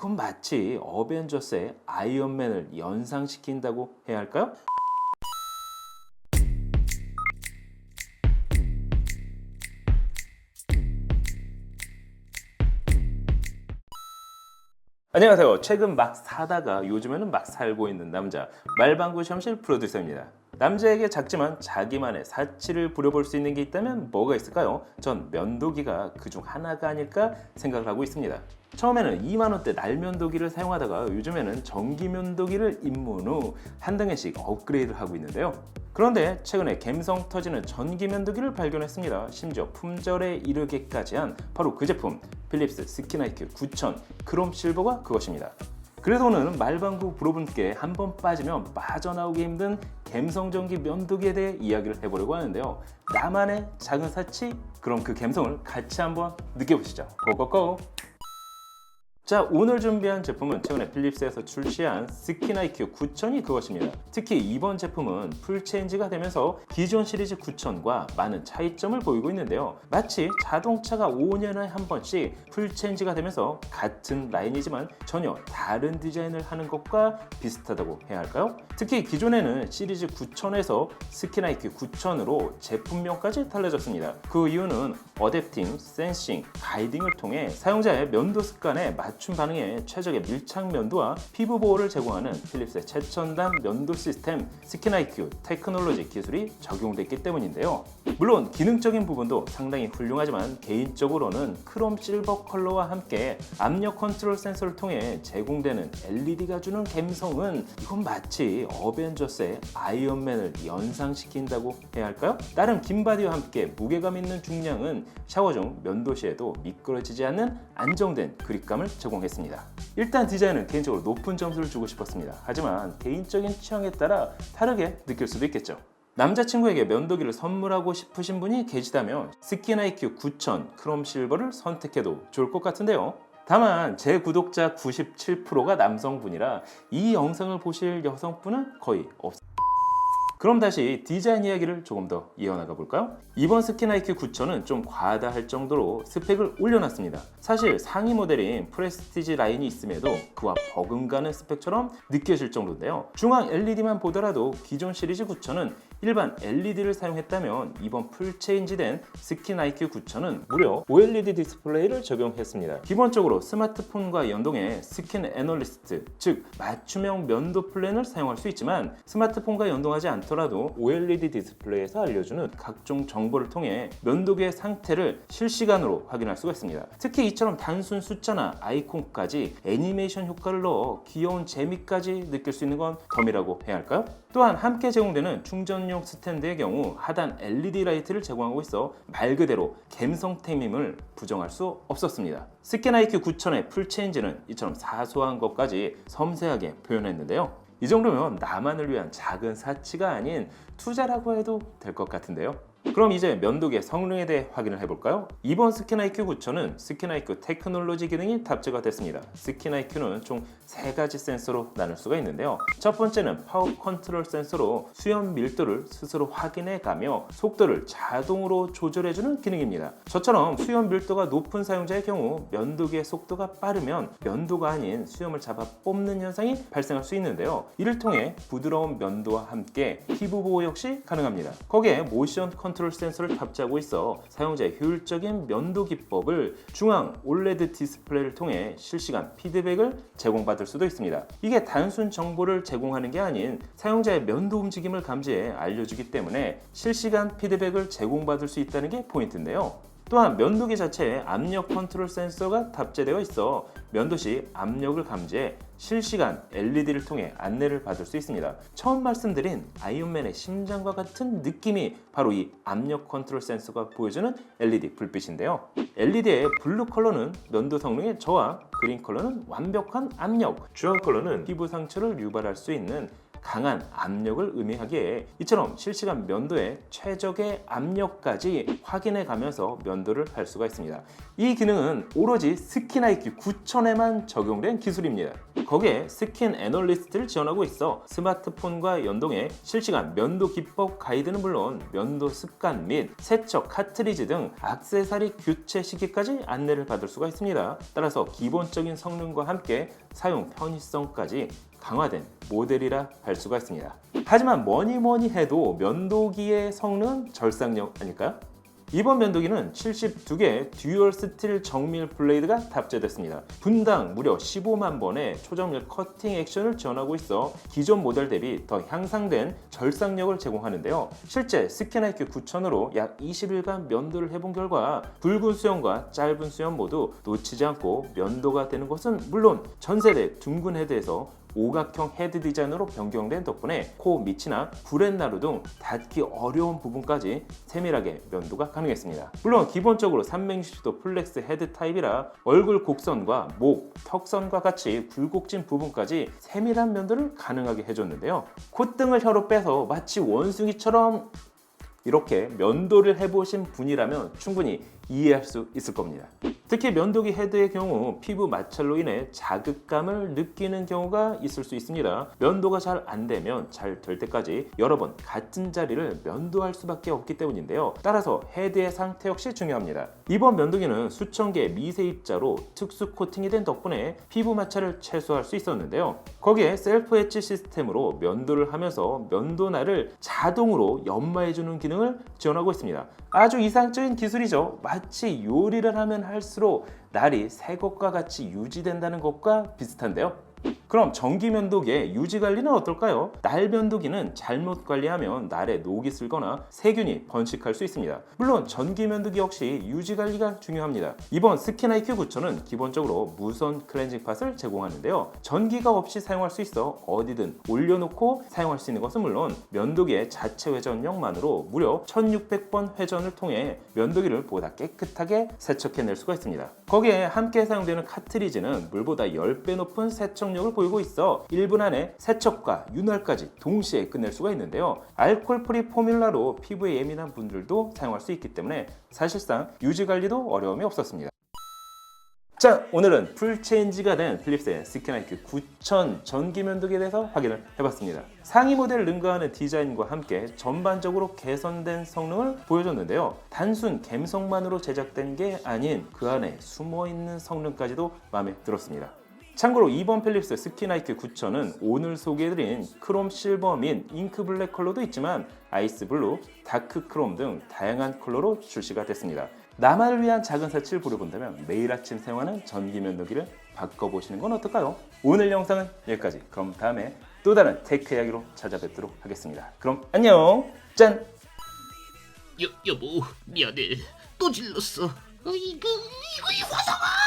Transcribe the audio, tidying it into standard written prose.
이건 마치 어벤져스의 아이언맨을 연상시킨다고 해야 할까요? 안녕하세요. 최근 막 사다가 요즘에는 막 살고 있는 남자, 말방구 시험실 프로듀서입니다. 남자에게 작지만 자기만의 사치를 부려볼 수 있는 게 있다면 뭐가 있을까요? 전 면도기가 그중 하나가 아닐까 생각을 하고 있습니다. 처음에는 2만원대 날면도기를 사용하다가 요즘에는 전기면도기를 입문 후 한 단계씩 업그레이드를 하고 있는데요. 그런데 최근에 감성 터지는 전기면도기를 발견했습니다. 심지어 품절에 이르기까지 한 바로 그 제품, 필립스 스킨IQ 9000 크롬 실버가 그것입니다. 그래서 오늘은 말방구 브로분께 한번 빠지면 빠져나오기 힘든 감성전기 면도기에 대해 이야기를 해보려고 하는데요. 나만의 작은 사치? 그럼 그 감성을 같이 한번 느껴보시죠. 고고고! 자, 오늘 준비한 제품은 최근에 필립스에서 출시한 스킨IQ 9000이 그것입니다. 특히 이번 제품은 풀체인지가 되면서 기존 시리즈 9000과 많은 차이점을 보이고 있는데요. 마치 자동차가 5년에 한 번씩 풀체인지가 되면서 같은 라인이지만 전혀 다른 디자인을 하는 것과 비슷하다고 해야 할까요? 특히 기존에는 시리즈 9000에서 스킨IQ 9000으로 제품명까지 달라졌습니다. 그 이유는 어댑팅, 센싱, 가이딩을 통해 사용자의 면도 습관에 맞춤 반응에 최적의 밀착 면도와 피부 보호를 제공하는 필립스의 최첨단 면도 시스템 스킨IQ 테크놀로지 기술이 적용됐기 때문인데요. 물론 기능적인 부분도 상당히 훌륭하지만 개인적으로는 크롬 실버 컬러와 함께 압력 컨트롤 센서를 통해 제공되는 LED가 주는 감성은 이건 마치 어벤져스의 아이언맨을 연상시킨다고 해야 할까요? 나름 긴 바디와 함께 무게감 있는 중량은 샤워 중 면도 시에도 미끄러지지 않는 안정된 그립감을 제공했습니다. 일단 디자인은 개인적으로 높은 점수를 주고 싶었습니다. 하지만 개인적인 취향에 따라 다르게 느낄 수도 있겠죠. 남자친구에게 면도기를 선물하고 싶으신 분이 계시다면 스킨IQ 9000 크롬 실버를 선택해도 좋을 것 같은데요. 다만 제 구독자 97%가 남성분이라 이 영상을 보실 여성분은 거의 없습니다. 그럼 다시 디자인 이야기를 조금 더 이어나가 볼까요? 이번 스킨IQ 9000은 좀 과하다 할 정도로 스펙을 올려놨습니다. 사실 상위 모델인 프레스티지 라인이 있음에도 그와 버금가는 스펙처럼 느껴질 정도인데요. 중앙 LED만 보더라도 기존 시리즈 9000은 일반 LED를 사용했다면 이번 풀체인지된 스킨IQ 9000은 무려 OLED 디스플레이를 적용했습니다. 기본적으로 스마트폰과 연동해 스킨 애널리스트, 즉 맞춤형 면도 플랜을 사용할 수 있지만 스마트폰과 연동하지 않더라도 OLED 디스플레이에서 알려주는 각종 정보를 통해 면도기의 상태를 실시간으로 확인할 수가 있습니다. 특히 이처럼 단순 숫자나 아이콘까지 애니메이션 효과를 넣어 귀여운 재미까지 느낄 수 있는 건 덤이라고 해야 할까요? 또한 함께 제공되는 충전용 스탠드의 경우 하단 LED 라이트를 제공하고 있어 말 그대로 감성템임을 부정할 수 없었습니다. 스킨IQ 9000의 풀체인지는 이처럼 사소한 것까지 섬세하게 표현했는데요. 이 정도면 나만을 위한 작은 사치가 아닌 투자라고 해도 될 것 같은데요. 그럼 이제 면도기의 성능에 대해 확인을 해볼까요? 이번 스킨IQ 9000은 스킨IQ 테크놀로지 기능이 탑재가 됐습니다. 스킨IQ는 총 3가지 센서로 나눌 수가 있는데요. 첫 번째는 파워 컨트롤 센서로 수염 밀도를 스스로 확인해가며 속도를 자동으로 조절해주는 기능입니다. 저처럼 수염 밀도가 높은 사용자의 경우 면도기의 속도가 빠르면 면도가 아닌 수염을 잡아 뽑는 현상이 발생할 수 있는데요. 이를 통해 부드러운 면도와 함께 피부 보호 역시 가능합니다. 거기에 모션 컨트롤 센서를 탑재하고 있어 사용자의 효율적인 면도 기법을 중앙 OLED 디스플레이를 통해 실시간 피드백을 제공받을 수도 있습니다. 이게 단순 정보를 제공하는 게 아닌 사용자의 면도 움직임을 감지해 알려주기 때문에 실시간 피드백을 제공받을 수 있다는 게 포인트인데요. 또한 면도기 자체에 압력 컨트롤 센서가 탑재되어 있어 면도 시 압력을 감지해 실시간 LED를 통해 안내를 받을 수 있습니다. 처음 말씀드린 아이언맨의 심장과 같은 느낌이 바로 이 압력 컨트롤 센서가 보여주는 LED 불빛인데요. LED의 블루 컬러는 면도 성능의 저하, 그린 컬러는 완벽한 압력, 주황 컬러는 피부 상처를 유발할 수 있는 강한 압력을 의미하기에 이처럼 실시간 면도의 최적의 압력까지 확인해 가면서 면도를 할 수가 있습니다. 이 기능은 오로지 스킨 IQ 9000에만 적용된 기술입니다. 거기에 스킨 애널리스트를 지원하고 있어 스마트폰과 연동해 실시간 면도 기법 가이드는 물론 면도 습관 및 세척 카트리지 등 액세서리 교체 시기까지 안내를 받을 수가 있습니다. 따라서 기본적인 성능과 함께 사용 편의성까지 강화된 모델이라 할 수가 있습니다. 하지만 뭐니 해도 면도기의 성능은 절상력 아닐까요? 이번 면도기는 72개 듀얼 스틸 정밀 블레이드가 탑재됐습니다. 분당 무려 15만 번의 초정밀 커팅 액션을 지원하고 있어 기존 모델 대비 더 향상된 절삭력을 제공하는데요. 실제 스킨 IQ 9000으로 약 20일간 면도를 해본 결과 굵은 수염과 짧은 수염 모두 놓치지 않고 면도가 되는 것은 물론 전세대 둥근 헤드에서 오각형 헤드 디자인으로 변경된 덕분에 코 밑이나 구렛나루 등 닿기 어려운 부분까지 세밀하게 면도가 가능했습니다. 물론 기본적으로 360도 플렉스 헤드 타입이라 얼굴 곡선과 목, 턱선과 같이 굴곡진 부분까지 세밀한 면도를 가능하게 해줬는데요. 콧등을 혀로 빼서 마치 원숭이처럼 이렇게 면도를 해보신 분이라면 충분히 이해할 수 있을 겁니다. 특히 면도기 헤드의 경우 피부 마찰로 인해 자극감을 느끼는 경우가 있을 수 있습니다. 면도가 잘 안 되면 잘 될 때까지 여러 번 같은 자리를 면도할 수밖에 없기 때문인데요. 따라서 헤드의 상태 역시 중요합니다. 이번 면도기는 수천 개의 미세 입자로 특수 코팅이 된 덕분에 피부 마찰을 최소화할 수 있었는데요. 거기에 셀프 엣지 시스템으로 면도를 하면서 면도날을 자동으로 연마해주는 기능을 지원하고 있습니다. 아주 이상적인 기술이죠. 마치 요리를 하면 할수록 날이 새 것과 같이 유지된다는 것과 비슷한데요. 그럼 전기 면도기의 유지 관리는 어떨까요? 날 면도기는 잘못 관리하면 날에 녹이 슬거나 세균이 번식할 수 있습니다. 물론 전기 면도기 역시 유지 관리가 중요합니다. 이번 스킨 IQ 9000은 기본적으로 무선 클렌징 팟을 제공하는데요. 전기가 없이 사용할 수 있어 어디든 올려놓고 사용할 수 있는 것은 물론 면도기의 자체 회전력만으로 무려 1600번 회전을 통해 면도기를 보다 깨끗하게 세척해낼 수가 있습니다. 거기에 함께 사용되는 카트리지는 물보다 10배 높은 세척력을 보이고 있어 1분 안에 세척과 윤활까지 동시에 끝낼 수가 있는데요. 알코올 프리 포뮬라로 피부에 예민한 분들도 사용할 수 있기 때문에 사실상 유지 관리도 어려움이 없었습니다. 자, 오늘은 풀체인지가 된 필립스의 스킨 IQ 9000 전기 면도기에 대해서 확인을 해봤습니다. 상위 모델을 능가하는 디자인과 함께 전반적으로 개선된 성능을 보여줬는데요. 단순 감성만으로 제작된 게 아닌 그 안에 숨어있는 성능까지도 마음에 들었습니다. 참고로 이번 필립스 스킨 IQ 9000은 오늘 소개해드린 크롬 실버 및 잉크 블랙 컬러도 있지만 아이스 블루, 다크 크롬 등 다양한 컬러로 출시가 됐습니다. 나만을 위한 작은 사치를 부려본다면 매일 아침 사용하는 전기 면도기를 바꿔보시는 건 어떨까요? 오늘 영상은 여기까지. 그럼 다음에 또 다른 테크 이야기로 찾아뵙도록 하겠습니다. 그럼 안녕! 짠! 여보, 미안해. 또 질렀어. 이거 이 화상아!